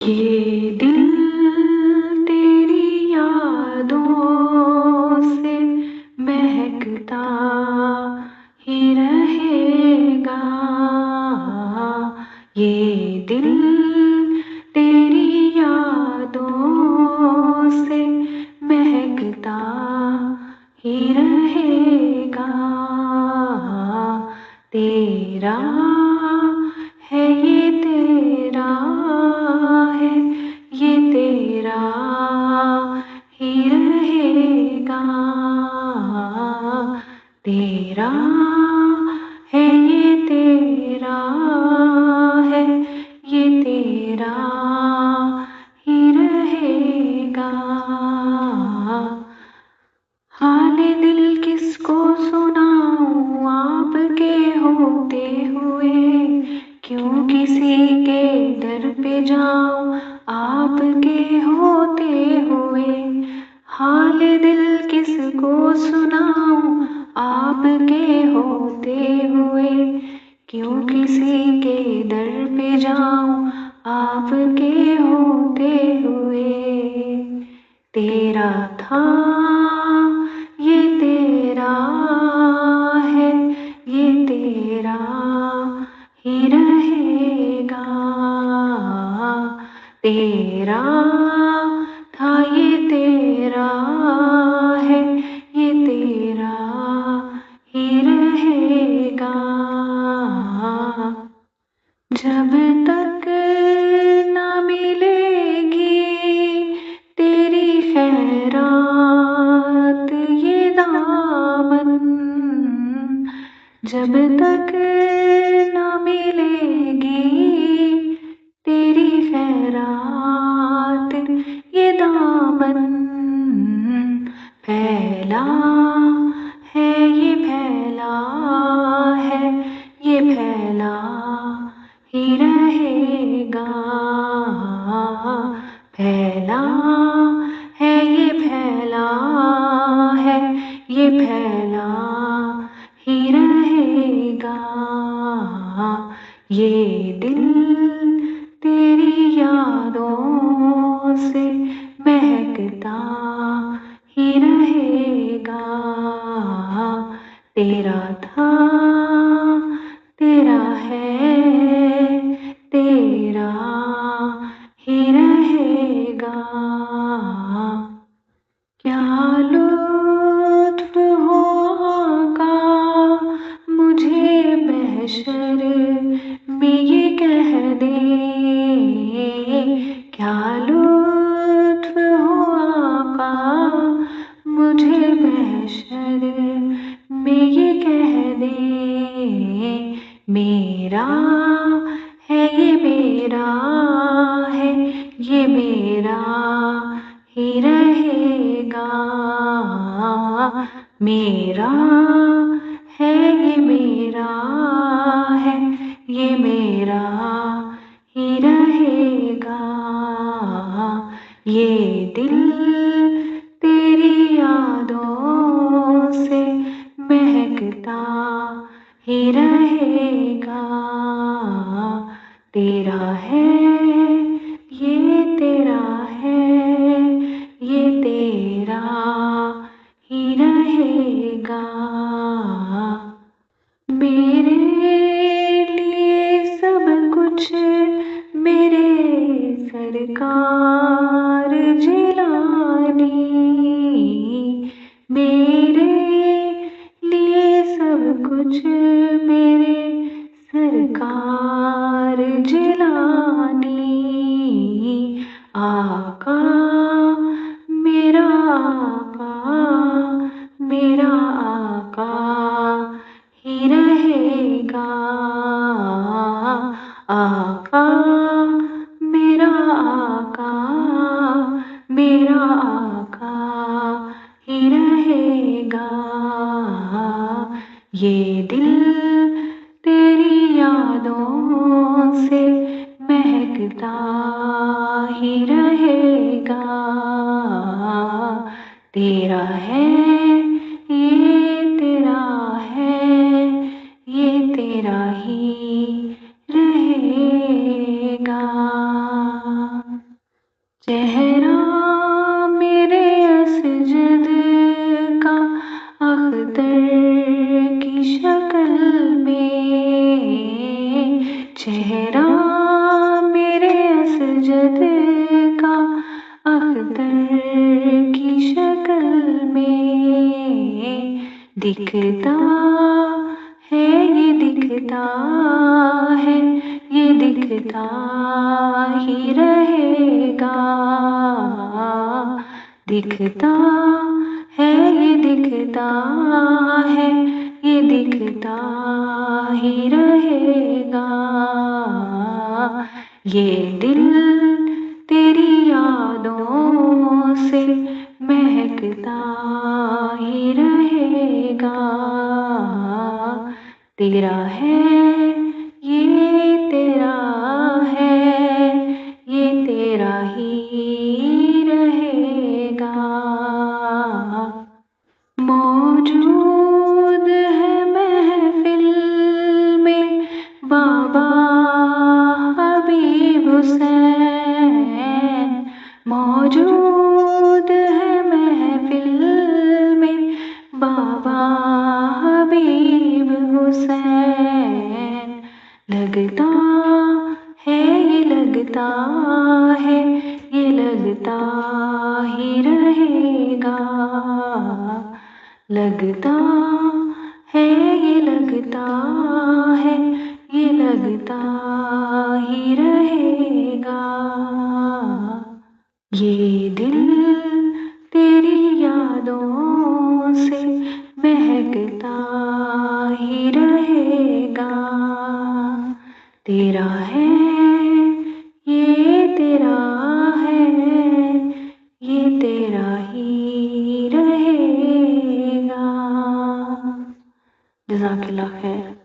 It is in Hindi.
ये दिल तेरी यादों से महकता ही रहेगा। ये दिल तेरी यादों से महकता ही रहेगा। तेरा है ये तेरा है ये तेरा ही रहेगा। तेरा है ये तेरा है ये तेरा ही रहेगा। हाले दिल किसको सुनाऊं आपके होते हुए, क्यों किसी के दर पे जाऊं आपके होते हुए। हाल दिल किसको सुनाऊं आपके होते हुए, क्यों किसी के दर पे जाऊं आपके होते हुए। तेरा था ये तेरा है ये तेरा ही रहेगा। तेरा था ये तेरा है ये तेरा ही रहेगा। जब तक ना मिलेगी तेरी खैरात ये दामन, जब तक ना मिलेगी तेरी खैरात ये दामन, फैला है ये फैला है ये फैला ही रहेगा। फैला है ये फैला है ये फैला ही रहेगा। ये दिल तेरी यादों से महकता ही रहेगा। तेरा था तेरा है तेरा ही रहेगा। क्या लुत्फ हो आका मुझे महशर में ये कह दे। क्या लुत्फ हो आका मुझे महशर में ये कह दे। मेरा है ये मेरा है ये मेरा ही रहेगा। मेरा है ये मेरा है ये मेरा ही रहेगा। ये दिल तेरी यादों से महकता ही रहेगा। तेरा है ये तेरा है ये तेरा ही रहेगा। मेरे लिए सब कुछ मेरे सरकार जिलानी, मेरे लिए सब कुछ मेरे सरकार जिलानी। आका मेरा आका मेरा आका ही रहेगा। आका मेरा आका मेरा आका ही रहेगा। ये दिल तेरी यादों से महकता ही रहेगा। तेरा है ये तेरा है ये तेरा ही रहेगा। का अख्तर की शक्ल में दिखता है, ये दिखता है, ये दिखता ही रहेगा। दिखता है, ये दिखता है, ये दिखता ही रहेगा। ये दिल तेरी यादों से महकता ही रहेगा। तेरा है, ये तेरा है, ये तेरा ही रहेगा। मौजूद है महफिल में बाबा हबीब हुसैन। मौजूद है महफिल में बाबा हबीब हुसैन। लगता है, ये लगता है, ये लगता ही रहेगा। लगता है, ये लगता है, ये लगता ही रहेगा। ये दिल तेरी यादों से महकता ही रहेगा। तेरा है, ये तेरा है, ये तेरा ही रहेगा। जज़ाकल्लाह खैर।